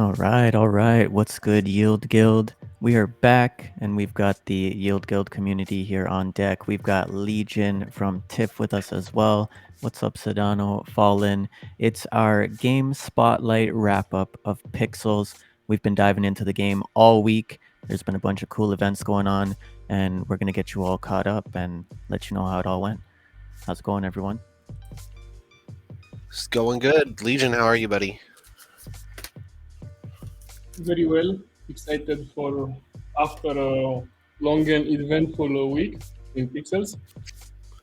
All right. What's good, Yield Guild? We are back, and we've got the Yield Guild community here on deck. We've got Legion from TiF with us as well. What's up, Sedano? Fallen. It's our game spotlight wrap up of Pixels. We've been diving into the game all week. There's been a bunch of cool events going on, and we're going to get you all caught up and let you know how it all went. How's it going, everyone? It's going good. Legion, how are you, buddy? Very well. Excited for after a long and eventful week in Pixels,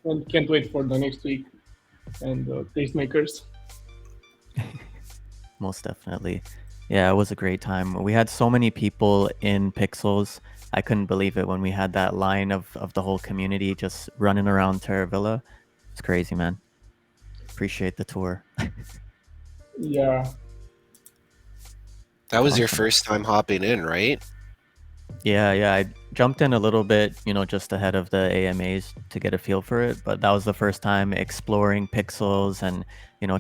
and can't wait for the next week and tastemakers. Most definitely. Yeah, it was a great time. We had so many people in Pixels. I couldn't believe it when we had that line of the whole community just running around Terravilla. It's crazy, man. Appreciate the tour. Yeah, That was your Awesome. first time hopping in, right? Yeah. I jumped in a little bit, just ahead of the AMAs to get a feel for it. But that was the first time exploring Pixels and,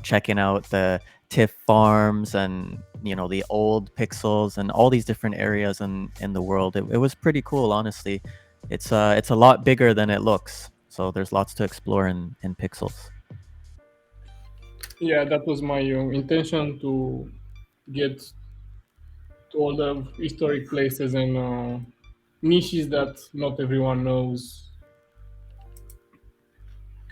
checking out the TIFF farms and, the old Pixels and all these different areas in the world. It was pretty cool, honestly. It's a lot bigger than it looks. So there's lots to explore in Pixels. yeah, that was my intention to get to all the historic places and niches that not everyone knows.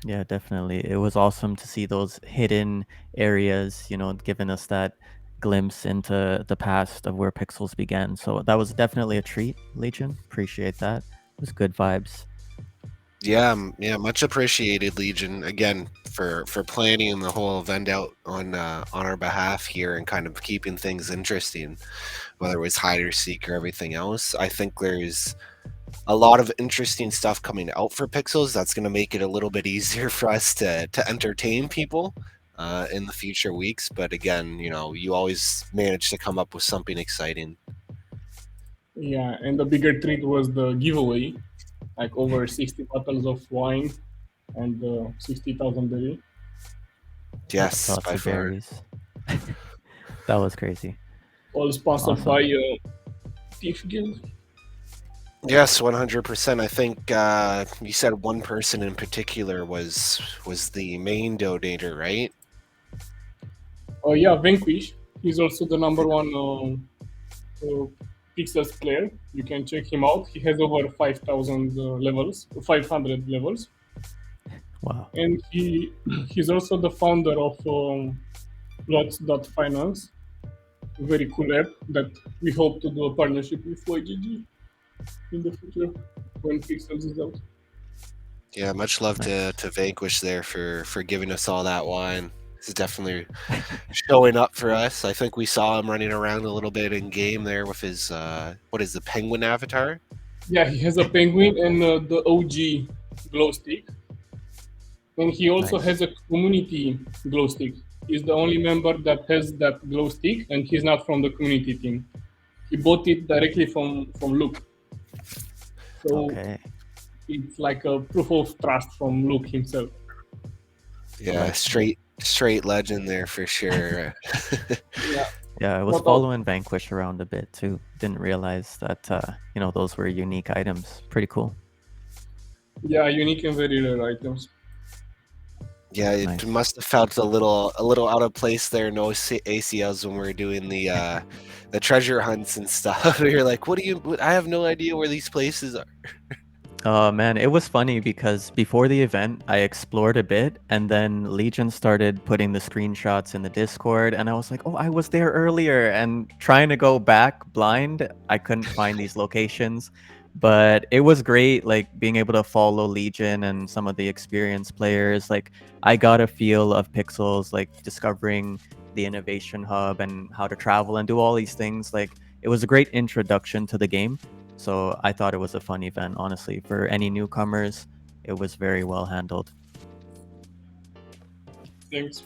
Yeah, definitely. It was awesome to see those hidden areas, giving us that glimpse into the past of where Pixels began. So that was definitely a treat, Legion. Appreciate that. It was good vibes. Yeah, much appreciated, Legion. Again, for planning the whole event out on our behalf here and kind of keeping things interesting, whether it was hide or seek or everything else. I think there's a lot of interesting stuff coming out for Pixels that's going to make it a little bit easier for us to entertain people in the future weeks. But again, you always manage to come up with something exciting. Yeah, and the bigger treat was the giveaway, like over 60 bottles of wine and 60,000 berry. Yes, Lots by of far. berries. That was crazy. All sponsored by Awesome. TiF Guild. Yes, 100%. I think you said one person in particular was the main donator, right? Yeah, Vanquish. He's also the number one Pixels player. You can check him out. He has over 5,000 levels, 500 levels, Wow. and he's also the founder of Plots.finance, a very cool app that we hope to do a partnership with YGG in the future when Pixels is out. Yeah, much love to Nice. Vanquish there for giving us all that wine. This is definitely showing up for us. I think we saw him running around a little bit in game there with his what is the penguin avatar? Yeah, he has a penguin and the OG glow stick, and he also Nice. has a community glow stick. He's the only member that has that glow stick, and he's not from the community team. He bought it directly from Luke, so Okay. it's like a proof of trust from Luke himself. I Yeah, like that. straight legend there for sure. Yeah, Yeah, I was what else? following Vanquish around a bit too. Didn't realize that those were unique items. Pretty cool. Yeah, unique and very rare items. Yeah, it Nice. must have felt a little out of place there. No ACLs when we were doing the treasure hunts and stuff. You're like, what do you? I have no idea where these places are. Oh man, it was funny because before the event, I explored a bit and then Legion started putting the screenshots in the Discord and I was like, "Oh, I was there earlier." And trying to go back blind, I couldn't find these locations. But it was great like being able to follow Legion and some of the experienced players. Like I got a feel of Pixels, like discovering the innovation hub and how to travel and do all these things. Like it was a great introduction to the game. So I thought it was a fun event, honestly. For any newcomers, it was very well handled. Thanks.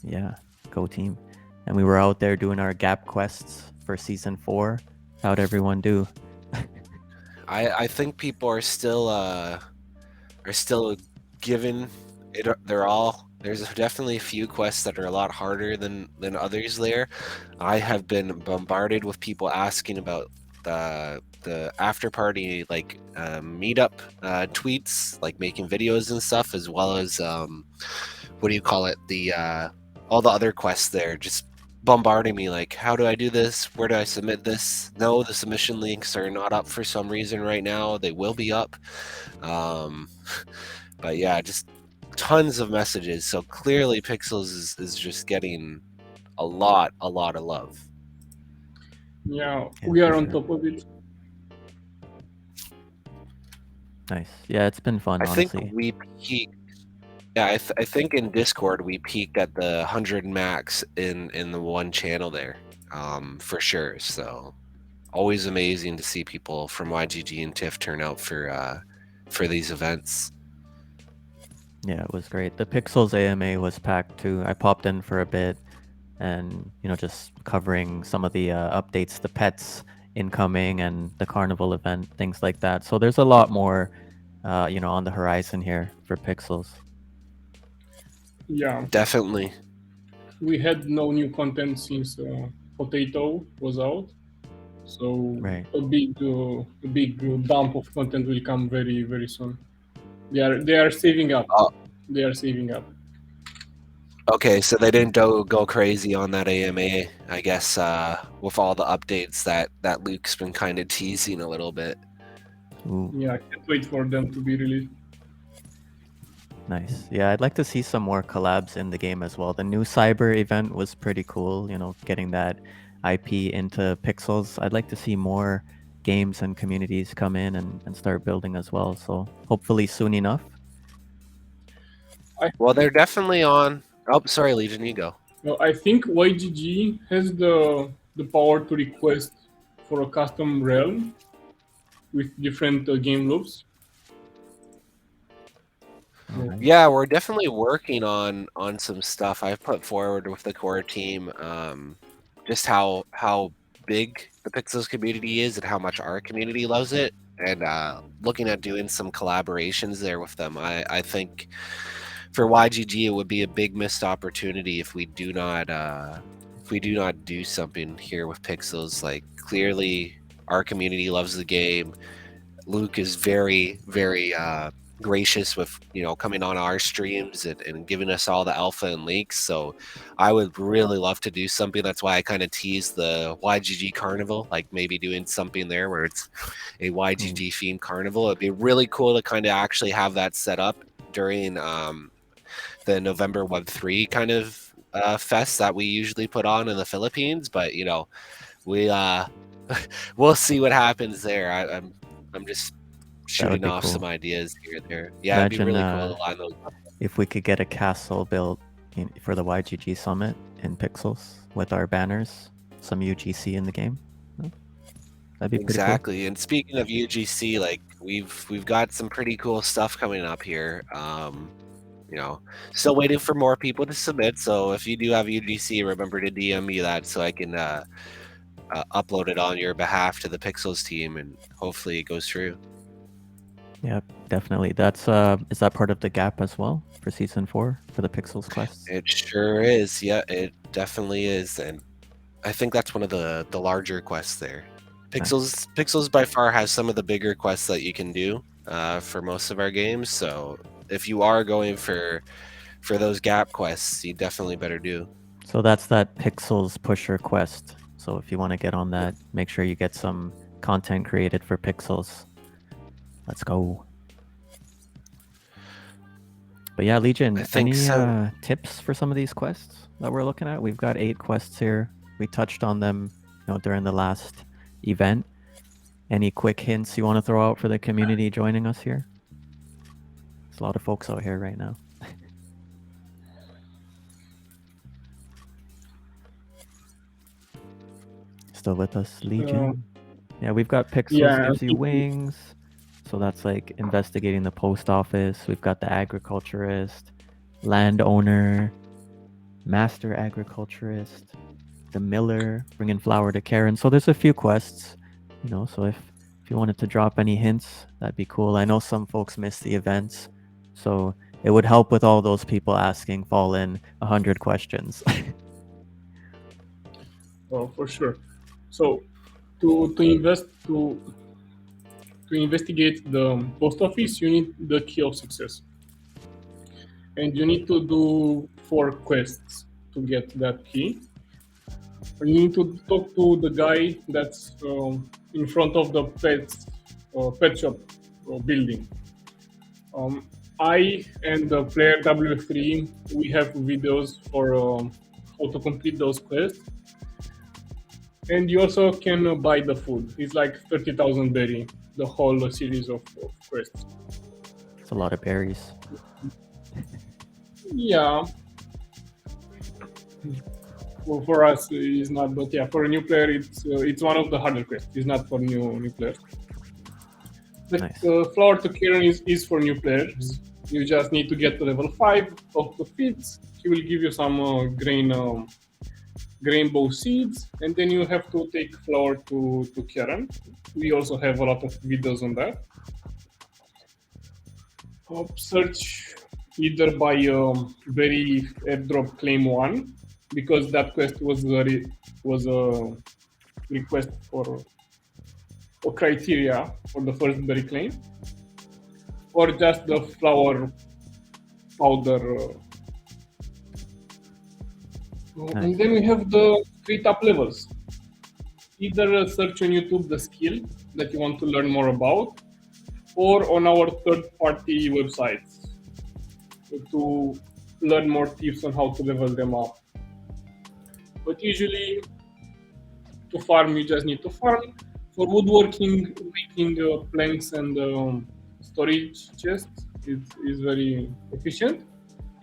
Yeah, go team. And we were out there doing our gap quests for season 4. How'd everyone do? I think people are still giving they're all there's definitely a few quests that are a lot harder than others there. I have been bombarded with people asking about the after party like meetup tweets, like making videos and stuff, as well as what do you call it, the all the other quests there, just bombarding me like, how do I do this, where do I submit this? No, the submission links are not up for some reason right now. They will be up. um but yeah, just tons of messages. So clearly Pixels is just getting a lot of love. Yeah, Yeah, we for are on sure. top of it. Nice. Yeah, it's been fun, I think honestly. we peaked. Yeah, I think in Discord we peaked at the 100 max in the one channel there, for sure. So always amazing to see people from YGG and TiF turn out for these events. Yeah, it was great. The Pixels AMA was packed too. I popped in for a bit and, just covering some of the updates, the pets incoming and the carnival event, things like that. So there's a lot more, on the horizon here for Pixels. Yeah, Definitely. we had no new content since Potato was out, so Right. a big dump of content will come very very soon. They are saving up. Oh, They are saving up. okay, so they didn't go crazy on that AMA, I guess, with all the updates that Luke's been kind of teasing a little bit. Ooh, Yeah, I can't wait for them to be released. nice. Yeah, I'd like to see some more collabs in the game as well. The new Cyber event was pretty cool, getting that IP into Pixels. I'd like to see more games and communities come in and start building as well. So hopefully soon enough. I Well, they're definitely on. Oh, sorry, Legion, you go. I think YGG has the power to request for a custom realm with different game loops. All right. Yeah, we're definitely working on some stuff I've put forward with the core team. Just how big the Pixels community is and how much our community loves it, and looking at doing some collaborations there with them. I think for YGG it would be a big missed opportunity if we do not do something here with Pixels. Like clearly our community loves the game. Luke is very, very gracious with coming on our streams and giving us all the alpha and leaks. So I would really love to do something. That's why I kind of teased the YGG Carnival, like maybe doing something there where it's a Ooh, YGG themed carnival. It'd be really cool to kind of actually have that set up during the November Web3 kind of fest that we usually put on in the Philippines. But we we'll see what happens there. I'm just that would shooting be off some cool. ideas here and there. Yeah, it'd be Imagine really cool to line those up. if we could get a castle built for the YGG Summit in Pixels with our banners, some UGC in the game. No? That'd be pretty cool. Exactly. And speaking of UGC, like we've got some pretty cool stuff coming up here. You know, still waiting for more people to submit. So if you do have UGC, remember to DM me that so I can upload it on your behalf to the Pixels team, and hopefully it goes through. Yeah, definitely. That's is that part of the gap as well for season 4 for the Pixels quests? It sure is. Yeah, it definitely is. And I think that's one of the larger quests there. Nice. Pixels by far has some of the bigger quests that you can do for most of our games. So if you are going for those gap quests, you definitely better do. So that's that Pixels pusher quest. So if you want to get on that, make sure you get some content created for Pixels. Let's go. But yeah, Legion, I think any so. tips for some of these quests that we're looking at? We've got 8 quests here. We touched on them, during the last event. Any quick hints you want to throw out for the community joining us here? There's a lot of folks out here right now. Still with us, Legion? Yeah, we've got Pixels Yeah, gives you wings. So that's like investigating the post office. We've got the agriculturist, landowner, master agriculturist, the miller, bringing flour to Karen. So there's a few quests, so if you wanted to drop any hints, that'd be cool. I know some folks miss the events. So It would help with all those people asking fall in 100 questions. For sure. So to invest to investigate the post office, you need the key of success, and you need to do 4 quests to get that key. You need to talk to the guy that's in front of the pet shop building. Um, I and the player W3, we have videos for how to complete those quests. And you also can buy the food. It's like 30,000 berry, the whole series of quests. It's a lot of berries. Yeah. Well, for us, it's not, but yeah, for a new player, it's one of the harder quests. It's not for new players. The Nice. flower to Kieran is for new players. You just need to get to level 5 of the feats. He will give you some grainbow seeds, and then you have to take flower to Kieran. We also have a lot of videos on that. Search either by berry airdrop claim 1, because that quest was a request for a criteria for the first berry claim, or just the flower powder. Nice. And then we have the 3 top levels. Either search on YouTube the skill that you want to learn more about, or on our third-party websites to learn more tips on how to level them up. But usually, to farm, you just need to farm. For woodworking, making planks and storage chests is very efficient,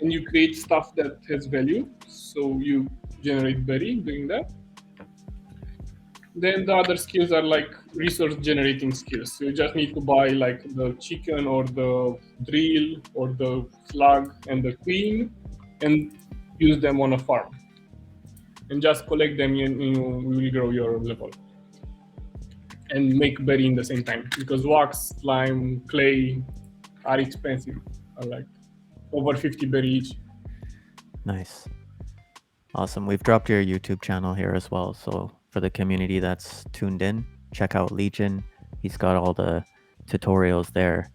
and you create stuff that has value, so you generate berry doing that. Then the other skills are like resource generating skills. So you just need to buy like the chicken or the drill or the slug and the queen and use them on a farm. And just collect them and you will grow your level. And make berry in the same time, because wax, slime, clay are expensive. Are like over 50 berry each. Nice. Awesome. We've dropped your YouTube channel here as well. So for the community that's tuned in, check out Legion. He's got all the tutorials there,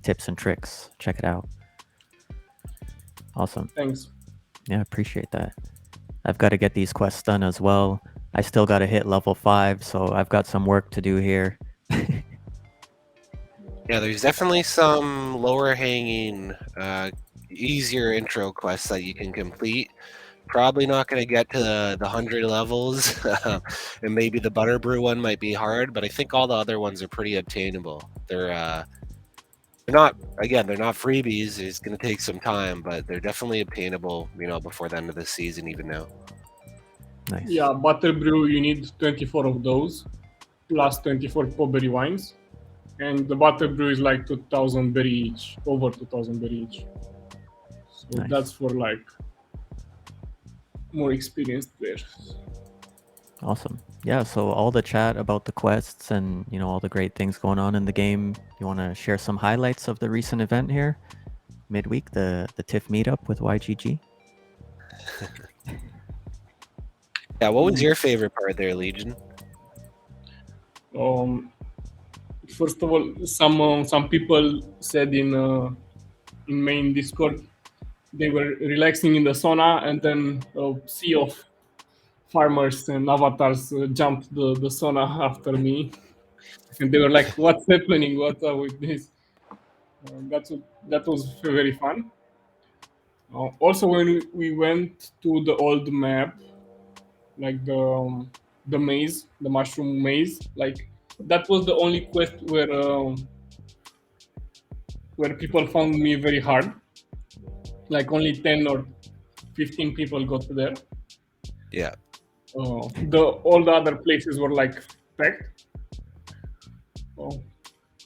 tips and tricks. Check it out. Awesome. Thanks. Yeah, appreciate that. I've got to get these quests done as well. I still got to hit level 5, so I've got some work to do here. Yeah, there's definitely some lower hanging, easier intro quests that you can complete. Probably not going to get to the 100 levels, and maybe the butter brew one might be hard, but I think all the other ones are pretty obtainable. They're not, again, they're not freebies. It's going to take some time, but they're definitely obtainable, before the end of the season, even now. Nice. Yeah, butter brew, you need 24 of those, plus 24 potberry wines. And the butter brew is like 2,000 berry each, over 2,000 berry each. So Nice. that's for like more experienced players. Awesome. Yeah, so all the chat about the quests and, all the great things going on in the game. You want to share some highlights of the recent event here? Midweek, the TiF meetup with YGG? Yeah, what was your favorite part there, Legion? First of all, some people said in main Discord they were relaxing in the sauna, and then a sea of farmers and avatars jumped the sauna after me, and they were like, "What's happening? What's up with this?" That was very fun. Also, when we went to the old map, like the maze, the mushroom maze, like that was the only quest where people found me very hard. Like only 10 or 15 people got there. Yeah. All the other places were like packed.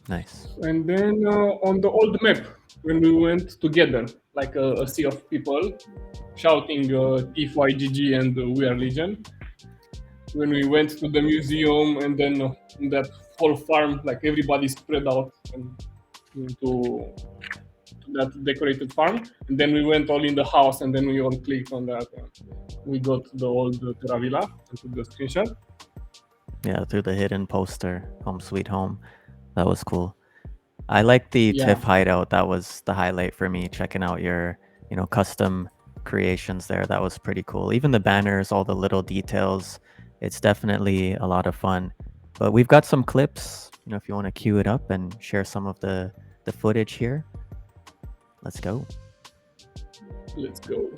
Nice. And then on the old map, when we went together, like a sea of people shouting TiF YGG and We Are Legion. When we went to the museum, and then that whole farm, like everybody spread out and to to that decorated farm, and then we went all in the house, and then we all clicked on that. And we got the old Terravilla and took the screenshot. Yeah, through the hidden poster, Home Sweet Home. That was cool. I like the Yeah, TiF hideout. That was the highlight for me, checking out your, custom creations there. That was pretty cool. Even the banners, all the little details. It's definitely a lot of fun. But we've got some clips, if you want to cue it up and share some of the footage here. Let's go. let's go.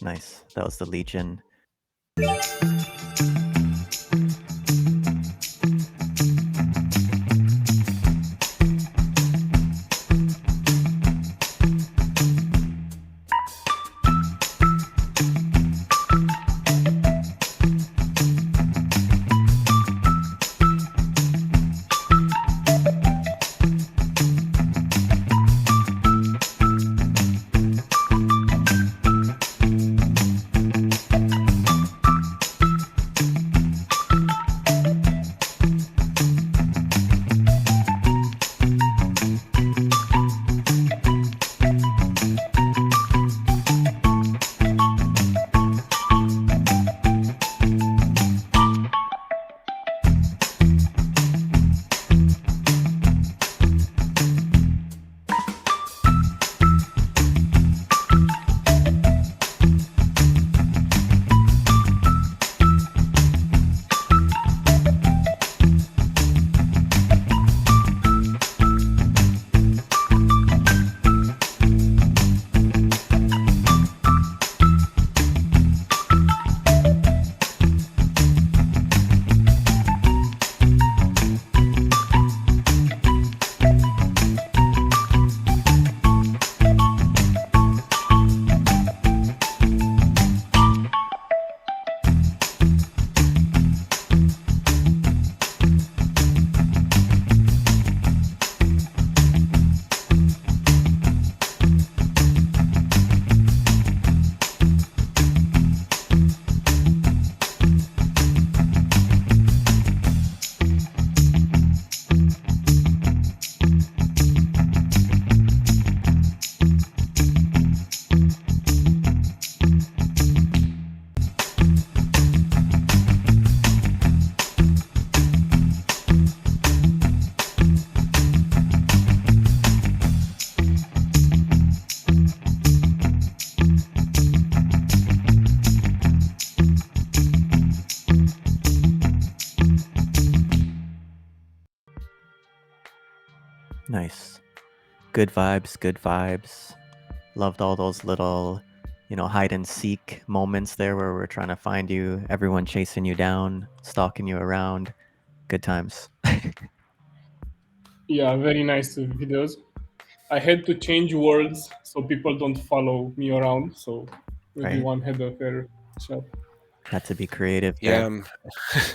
Nice. That was the Legion. Nice. Good vibes, good vibes. Loved all those little, hide and seek moments there where we're trying to find you, everyone chasing you down, stalking you around. Good times. Yeah, very nice videos. I had to change words so people don't follow me around. So Right? everyone had a fair shot. Had to be creative Yeah, there.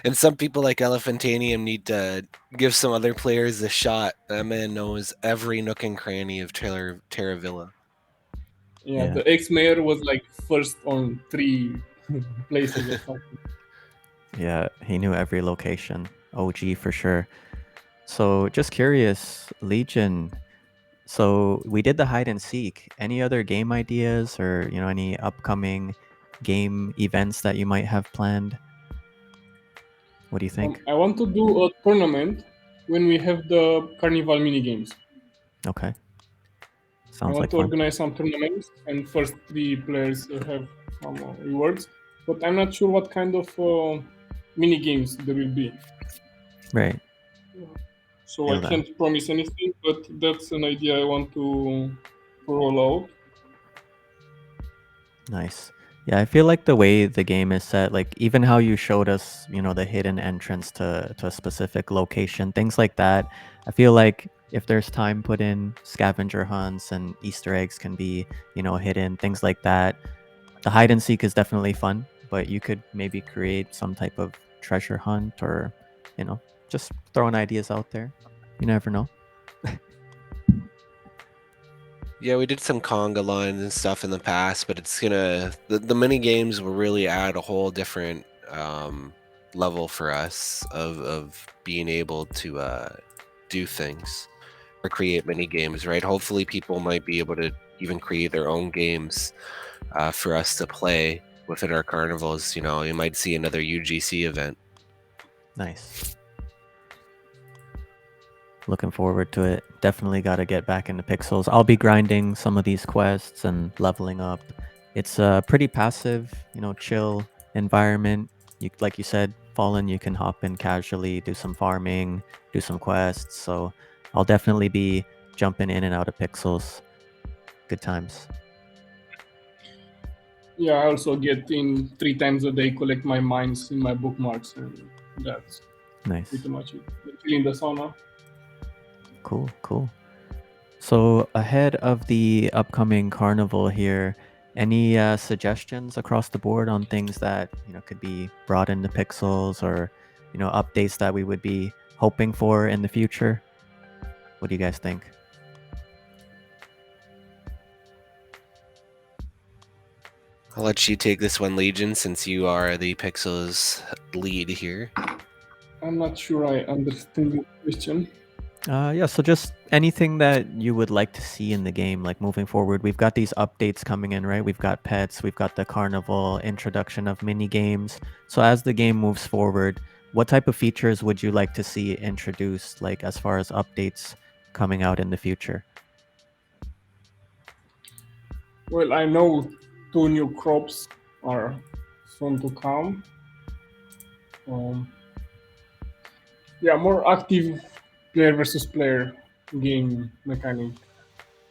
and some people like Elephantanium need to give some other players a shot. That man knows every nook and cranny of Terravilla. Yeah, Yeah. the ex-mayor was like first on 3 places or something. Yeah, he knew every location. OG for sure. So just curious, Legion. So we did the hide and seek. Any other game ideas or, any upcoming game events that you might have planned? What do you think? I want to do a tournament when we have the carnival mini games. Okay. I Sounds want like to fun. organize some tournaments, and first 3 players have some rewards. But I'm not sure what kind of mini games there will be. Right. So I Feel that. can't promise anything, but that's an idea I want to roll out. Nice. Yeah, I feel like the way the game is set, like even how you showed us, the hidden entrance to a specific location, things like that. I feel like if there's time put in, scavenger hunts and Easter eggs can be, hidden, things like that. The hide and seek is definitely fun. but you could maybe create some type of treasure hunt or, you know, just throwing ideas out there. You never know. Yeah, we did some conga lines and stuff in the past, but it's gonna the mini games will really add a whole different level for us of being able to do things or create mini games, right? Hopefully, people might be able to even create their own games for us to play within our carnivals. You know, you might see another UGC event. Nice. Looking forward to it. Definitely got to get back into Pixels. I'll be grinding some of these quests and leveling up. It's a pretty passive, you know, chill environment. You, like you said, Fallen, you can hop in casually, do some farming, do some quests. So I'll definitely be jumping in and out of Pixels. Good times. Yeah, I also get in 3 times a day, collect my mines in my bookmarks, and that's Nice. pretty much it. In the sauna. Cool, cool. So ahead of the upcoming carnival here, any suggestions across the board on things that could be brought into Pixels or updates that we would be hoping for in the future? What do you guys think? I'll let you take this one, Legion, since you are the Pixels lead here. I'm not sure I understand your question. Yeah, so just anything that you would like to see in the game, like moving forward. We've got these updates coming in, right? We've got pets, we've got the carnival, introduction of mini games. So as the game moves forward, what type of features would you like to see introduced, like as far as updates coming out in the future? Well, I know 2 new crops are soon to come. Um, yeah, more active player versus player game mechanic.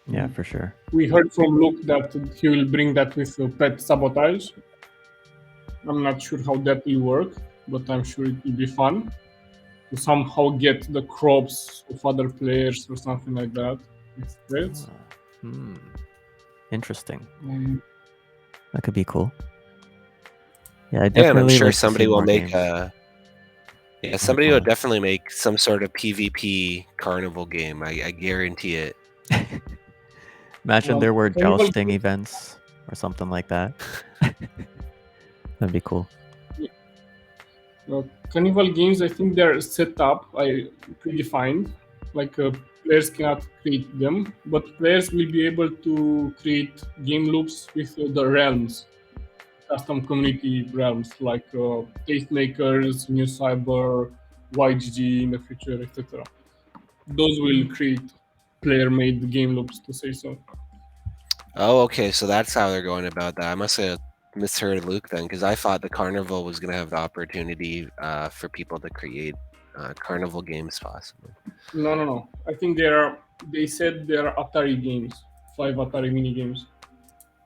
Yeah, for sure. We heard from Luke that he will bring that with pet sabotage. I'm not sure how that will work, but I'm sure it will be fun to somehow get the crops of other players or something like that with pets. Ah, hmm. Interesting. Um, That could be cool. Yeah, I Yeah, and I'm definitely sure like to see somebody will more make games a yeah, in the somebody will class. definitely make some sort of PvP carnival game. I guarantee it. Imagine there were Carnival jousting events or something like that. That'd be cool. Carnival games, I think they're set up, predefined. Like players cannot create them, but players will be able to create game loops with the realms, custom community realms like Tastemakers, New Cyber, YGG in the future, etc. Those will create player-made game loops, to say so. Oh, okay, so that's how they're going about that. I must have misheard Luke then, because I thought the carnival was going to have the opportunity for people to create carnival games, possibly. No, no, no. I think they said there are Atari games, 5 Atari mini games.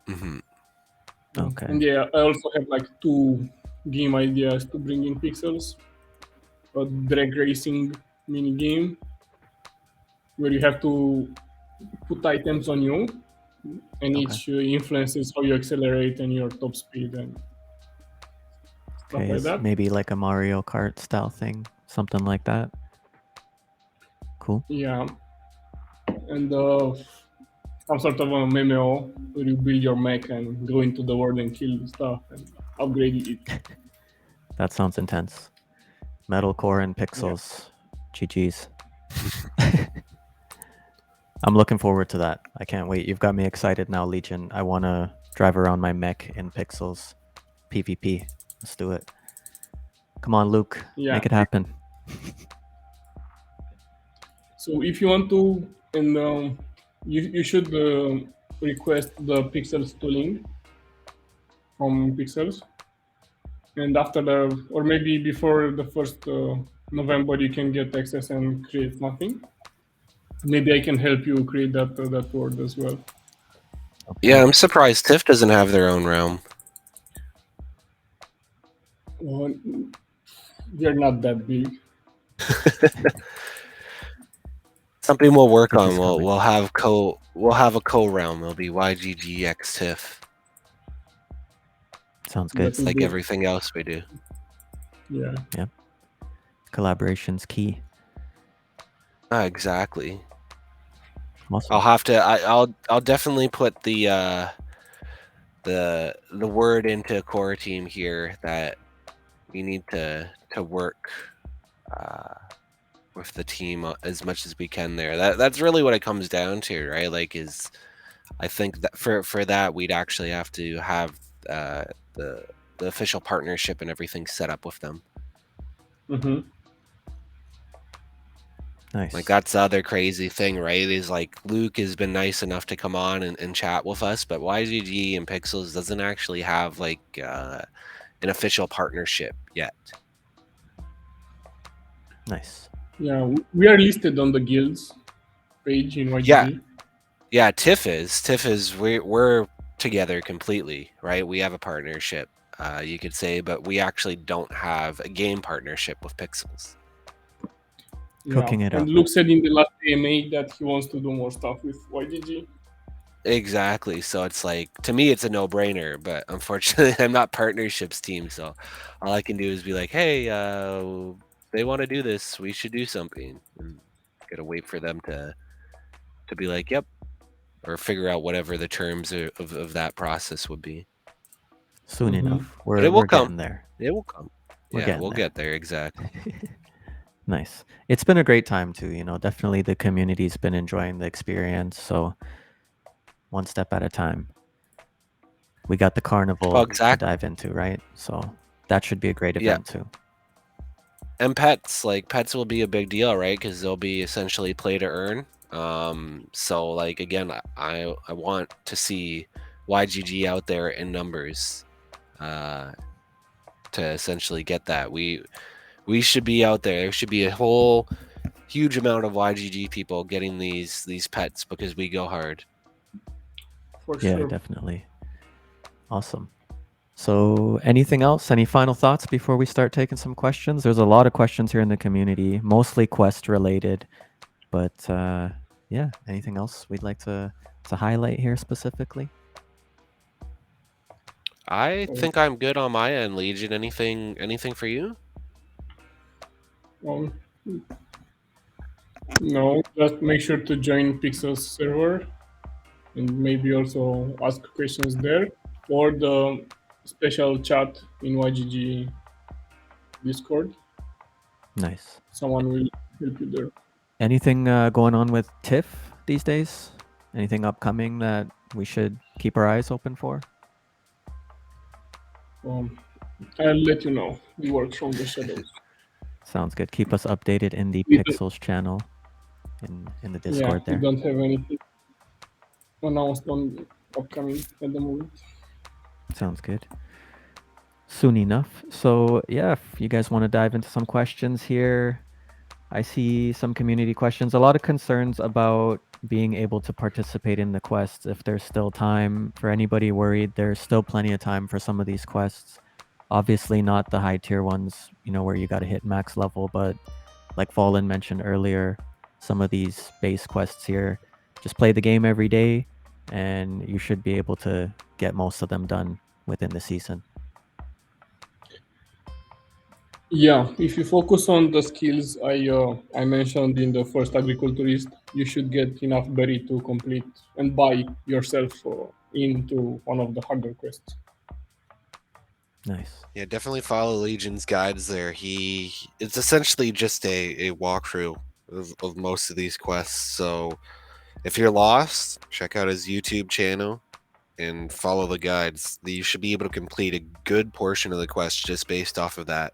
Hmm. Okay. And yeah, I also have like 2 game ideas to bring in Pixels. A drag racing mini game where you have to put items on you, and Okay. each influences how you accelerate and your top speed and stuff Okay. like It's that. maybe like a Mario Kart style thing, something like that. Cool. Yeah, and some sort of a MMO where you build your mech and go into the world and kill stuff and upgrade it. That sounds intense. Metalcore and Yeah, pixels. GG's. I'm looking forward to that. I can't wait. You've got me excited now, Legion. I want to drive around my mech in pixels. PvP. Let's do it. Come on, Luke. yeah. Make it happen. So if you want to, and you should request the Pixels tooling from Pixels, and after the, or maybe before the first November, you can get access and create something. Maybe I can help you create that word as well. Yeah, Okay. I'm surprised TiF doesn't have their own realm. Uh, they're not that big. Something we'll work TIFF on. is coming. We'll have a co realm. It'll be YGGX TiF. Sounds good. That It's would like be, everything else we do. yeah. Yep. Collaboration's key. Exactly. I'll Awesome. have to. I'll definitely put the word into core team here that we need to work uh, with the team as much as we can there. That's really what it comes down to, right? Like, is I think that for that we'd actually have to have uh, the the official partnership and everything set up with them. Mm-hmm. Like, Nice. that's the other crazy thing, right? Is like Luke has been nice enough to come on and chat with us, but YGG and Pixels doesn't actually have like an official partnership yet. Yeah, Nice. we are listed on the guilds page in Yeah, YGG. yeah. TiF is we're together completely, right? We have a partnership, you could say, but we actually don't have a game partnership with Pixels. Yeah, Cooking it and up. Luke said in the last AMA that he wants to do more stuff with YGG. Exactly. So it's like, to me, it's a no-brainer, but unfortunately, I'm not partnerships team, so all I can do is be like, hey, they want to do this, we should do something, and gotta wait for them to be like, yep, or figure out whatever the terms of that process would be. Soon Mm-hmm. enough. But it We're will we're come. getting there. It will come. We're Yeah, getting we'll there. get there. Exactly. Nice. It's been a great time too, definitely the community's been enjoying the experience, so one step at a time. We got the Oh, carnival to exactly. dive into, right? So that should be a great Yeah. event too. And pets, like, pets will be a big deal, right? Because they'll be essentially play to earn. So like, again, I want to see YGG out there in numbers, uh, to essentially get that. We should be out there. There should be a whole huge amount of YGG people getting these pets because we go hard. For Yeah, sure. definitely. Awesome. So, anything else? Any final thoughts before we start taking some questions? There's a lot of questions here in the community, mostly quest related, but yeah, anything else we'd like to highlight here specifically? I So, think I'm good on my end, Legion. Anything for you? um, no, just make sure to join Pixel's server and maybe also ask questions there or the special chat in YGG Discord. Nice. Someone will help you there. Anything going on with TIFF these days? Anything upcoming that we should keep our eyes open for? Um, I'll let you know. We work from the shadows. Sounds good. Keep us updated in the We don't, Pixels channel in the yeah, Discord we there. don't have anything announced on upcoming at the moment. Sounds good. Soon enough. So, yeah, if you guys want to dive into some questions here, I see some community questions. A lot of concerns about being able to participate in the quests if there's still time. For anybody worried, there's still plenty of time for some of these quests. Obviously, not the high tier ones, where you got to hit max level, but like Fallen mentioned earlier, some of these base quests here, just play the game every day and you should be able to get most of them done within the season. Yeah, if you focus on the skills I mentioned in the first agriculturist, you should get enough berry to complete and buy yourself into one of the harder quests. Nice. Yeah, definitely follow Legion's guides there. It's essentially just a walkthrough of most of these quests. So if you're lost, check out his YouTube channel and follow the guides. You should be able to complete a good portion of the quest just based off of that.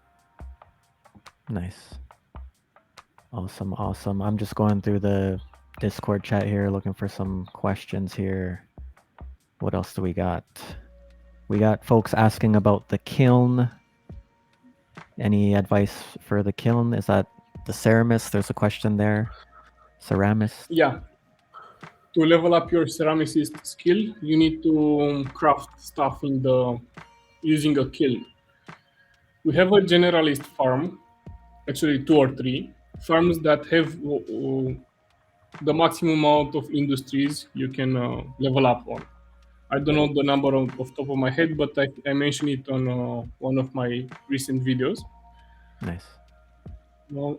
Nice. Awesome. Awesome. I'm just going through the Discord chat here looking for some questions here. What else do we got? We got folks asking about the kiln. Any advice for the kiln? Is that the ceramist? There's a question there. Ceramist. Yeah, to level up your ceramicist skill, you need to craft stuff in the using a kiln. We have a generalist farm, actually two or three farms that have the maximum amount of industries you can level up on. I don't know the number off top of my head, but I mentioned it on one of my recent videos. Nice.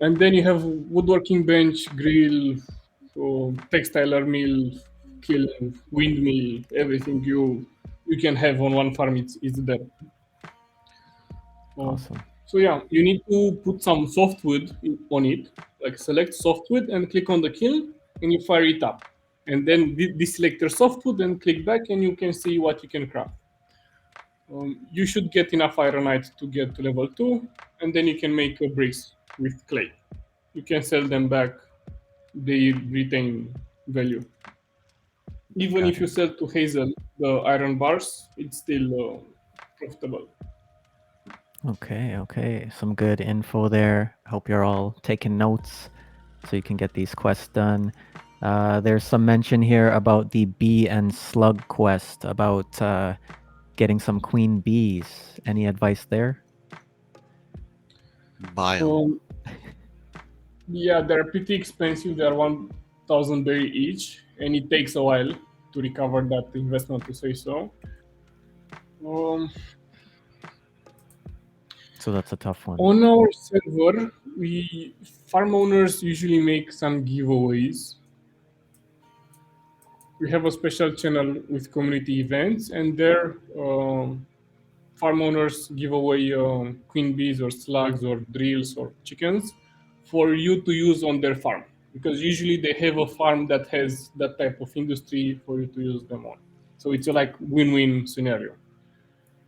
And then you have woodworking bench, grill, textile mill, kiln, windmill, everything you can have on one farm. It's there. Uh, Awesome. so yeah, you need to put some softwood on it, like select softwood and click on the kiln, and you fire it up. And then deselect your softwood and click back, and you can see what you can craft. You should get enough ironite to get to level 2, and then you can make bricks with clay. You can sell them back, they retain value. Even Got if you it. sell to Hazel the iron bars, it's still profitable. Okay, okay. Some good info there. Hope you're all taking notes so you can get these quests done. There's some mention here about the bee and slug quest, about getting some queen bees. Any advice there? Buy them. Um, yeah, they're pretty expensive. They're 1,000 berry each, and it takes a while to recover that investment, to say so. Um, So that's a tough one. on our server, we farm owners usually make some giveaways. We have a special channel with community events, and there farm owners give away queen bees or slugs or drills or chickens for you to use on their farm, because usually they have a farm that has that type of industry for you to use them on. So it's a like win-win scenario.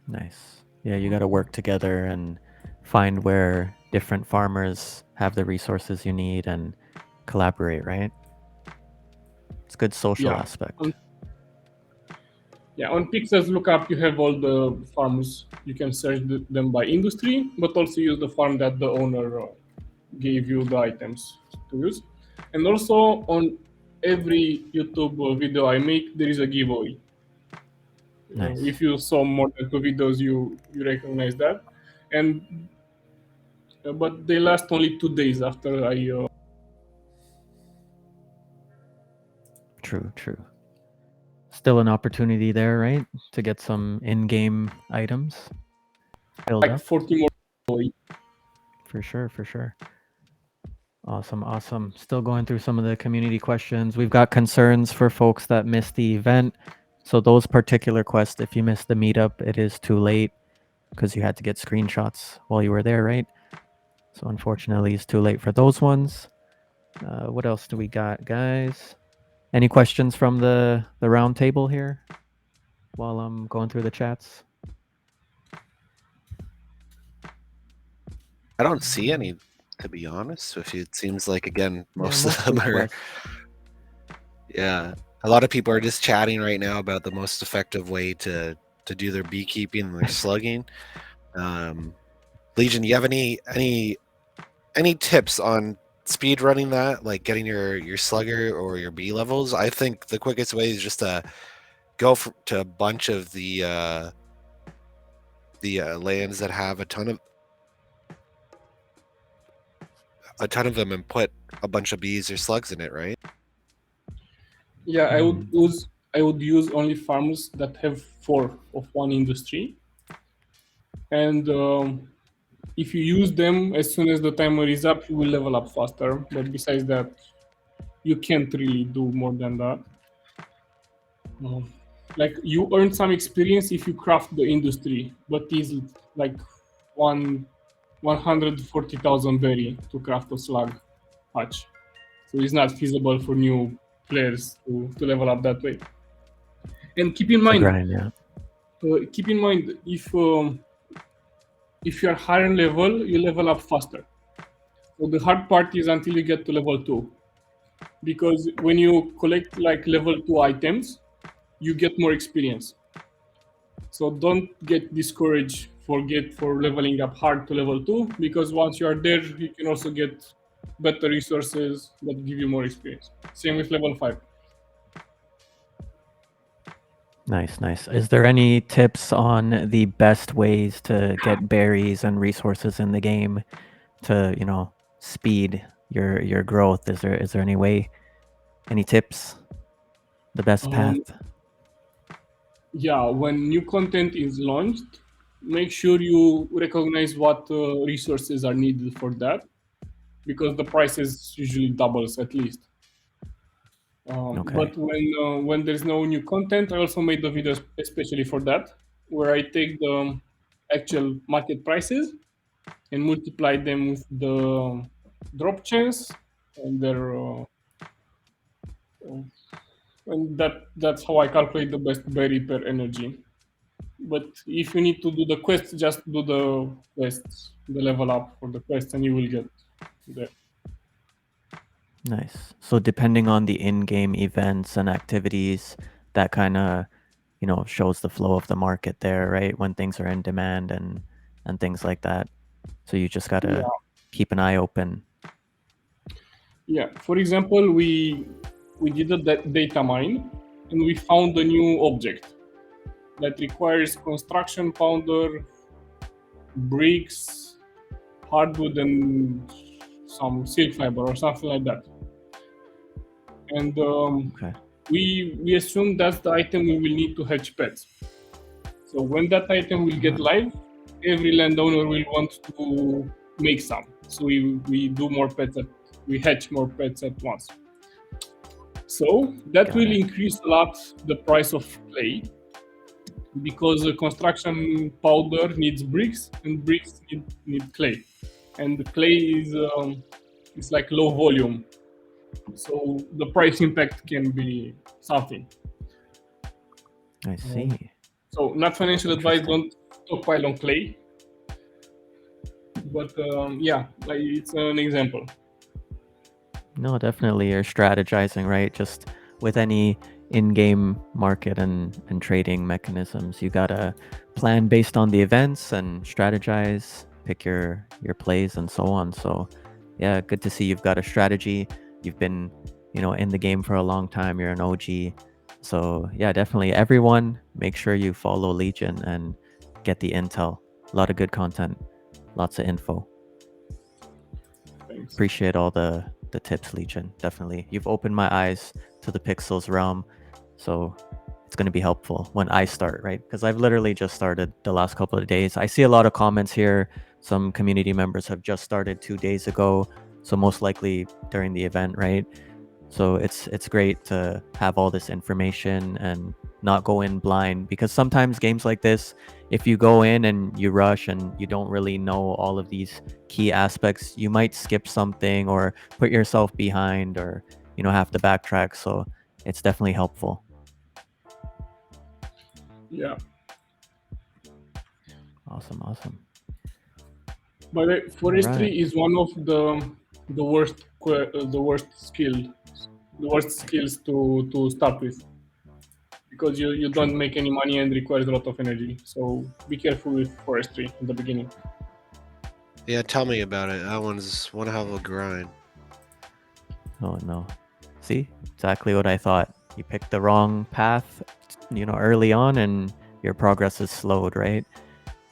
Nice. Yeah, you got to work together and find where different farmers have the resources you need and collaborate, right? It's a good social Yeah. aspect. On, yeah, on Pixels Lookup, you have all the farms. You can search them by industry, but also use the farm that the owner gave you the items to use. And also on every YouTube video I make, there is a giveaway. Nice. If you saw more than 2 videos, you recognize that. And but they last only 2 days after I. True, true. Still an opportunity there, right? To get some in-game items build Like up. 40 more. For sure, for sure. Awesome, awesome. Still going through some of the community questions. We've got concerns for folks that missed the event. So those particular quests, if you missed the meetup, it is too late because you had to get screenshots while you were there, right? So unfortunately, it's too late for those ones. What else do we got, guys? Any questions from the round table here while I'm going through the chats? I don't see any, to be honest with you. It seems like, again, Yeah, most of them mostly are, quests. yeah. A lot of people are just chatting right now about the most effective way to do their beekeeping and their slugging. Legion, do you have any tips on speed running that, like getting your slugger or your bee levels? I think the quickest way is just to go to a bunch of the lands that have a ton of them and put a bunch of bees or slugs in it, right? Yeah, Mm, I would use only farms that have 4 of one industry, and if you use them as soon as the timer is up, you will level up faster. But besides that, you can't really do more than that. Um, like you earn some experience if you craft the industry, but is it like 140,000 berry to craft a slug patch? So it's not feasible for new players to level up that way. And it's a grind, yeah. keep in mind if you're higher in level, you level up faster. So the hard part is until you get to level 2, because when you collect like level 2 items, you get more experience. So don't get discouraged for leveling up hard to level 2, because once you are there, you can also get better resources that give you more experience. Same with level 5. Nice, nice. Is there any tips on the best ways to get berries and resources in the game to, speed your growth? Is there any way, any tips? The best path? Um, Yeah, when new content is launched, make sure you recognize what resources are needed for that, because the prices usually doubles at least. Okay. But when there's no new content, I also made the videos especially for that, where I take the actual market prices and multiply them with the drop chance and their and that's how I calculate the best berry per energy. But if you need to do the quest, just do the quests, the level up for the quest, and you will get there. Nice. So depending on the in-game events and activities, that kind of, shows the flow of the market there, right? When things are in demand and things like that. So you just got to Yeah, keep an eye open. yeah. For example, we did a data mine, and we found a new object that requires construction powder, bricks, hardwood, and some silk fiber or something like that. And Okay. we assume that's the item we will need to hatch pets. So when that item will get Uh, live, every landowner will want to make some. So we do more pets we hatch more pets at once. So that got will it. increase a lot the price of clay, because the construction powder needs bricks and bricks need clay, and the clay is it's like low volume, so the price impact can be something. I Um, see. so not financial advice, Interesting. don't stockpile on clay, but yeah, like it's an example. No, definitely you're strategizing, right? Just with any in-game market and trading mechanisms, you gotta plan based on the events and strategize, pick your plays and so on. So yeah, good to see you've got a strategy. You've been, in the game for a long time. You're an OG. So yeah, definitely everyone make sure you follow Legion and get the intel. A lot of good content, lots of info. Thanks. Appreciate all the tips, Legion. Definitely, you've opened my eyes to the Pixels realm, so it's going to be helpful when I start, right? Because I've literally just started the last couple of days. I see a lot of comments here. Some community members have just started 2 days ago, so most likely during the event, right? So it's great to have all this information and not go in blind, because sometimes games like this, if you go in and you rush and you don't really know all of these key aspects, you might skip something or put yourself behind, or have to backtrack. So it's definitely helpful. Yeah. Awesome, awesome. By the way, All right. forestry is one of the worst skills to start with, because you True. don't make any money and requires a lot of energy. So be careful with forestry in the beginning. Yeah, tell me about it. That one's one hell of a grind. Oh no. See? Exactly what I thought. You picked the wrong path, early on, and your progress is slowed, right?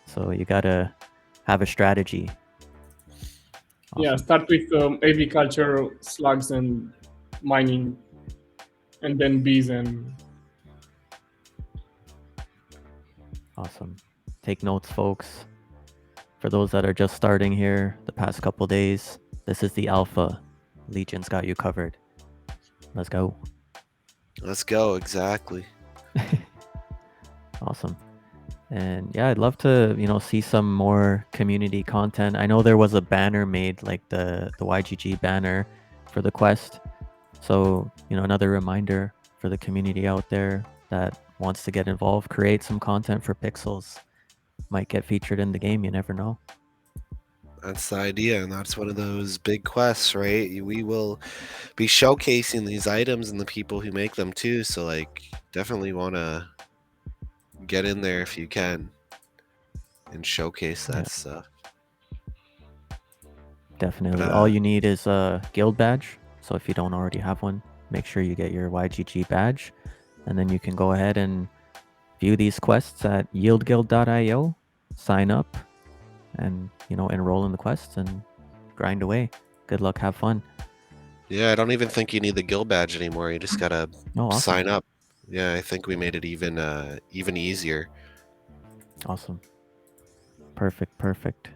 So you gotta have a strategy. Yeah, Awesome. start with agriculture, slugs, and mining, and then bees and Awesome. Take notes, folks. For those that are just starting here the past couple days, this is the alpha. Legion's got you covered. Let's go. Let's go, exactly. Awesome. And yeah, I'd love to, see some more community content. I know there was a banner made, like the YGG banner for the quest. So, another reminder for the community out there that wants to get involved, create some content for Pixels. Might get featured in the game, you never know. That's the idea, and that's one of those big quests, right? We will be showcasing these items and the people who make them too. So, like, definitely want to get in there if you can and showcase Yeah, that stuff. But definitely. All you need is a guild badge. So if you don't already have one, make sure you get your YGG badge. And then you can go ahead and view these quests at yieldguild.io, sign up, and enroll in the quests and grind away. Good luck, have fun. yeah, I don't even think you need the guild badge anymore. You just gotta Oh, awesome. sign up. Yeah, I think we made it even easier. Awesome. Perfect.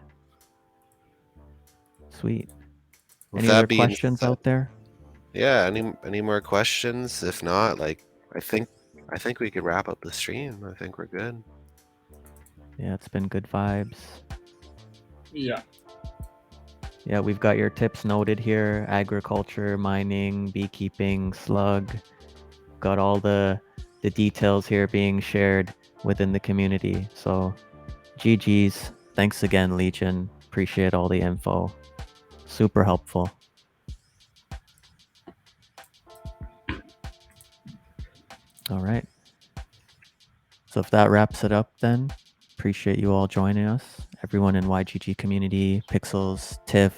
Sweet. With Any other that being questions said, out there? yeah, any more questions? If not, like I think we could wrap up the stream. I think we're good. Yeah, it's been good vibes. Yeah. Yeah, we've got your tips noted here: agriculture, mining, beekeeping, slug. Got all the details here being shared within the community. So GG's. Thanks again, Legion. Appreciate all the info. Super helpful. All right. So if that wraps it up, then appreciate you all joining us. Everyone in YGG community, Pixels, TiF.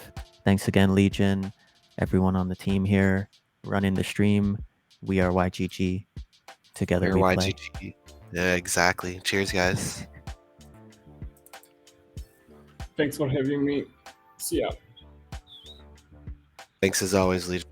Thanks again, Legion. Everyone on the team here running the stream. We are YGG. Together We're we play. YGG. Yeah, exactly. Cheers, guys. Thanks for having me. See ya. Thanks as always, Legion.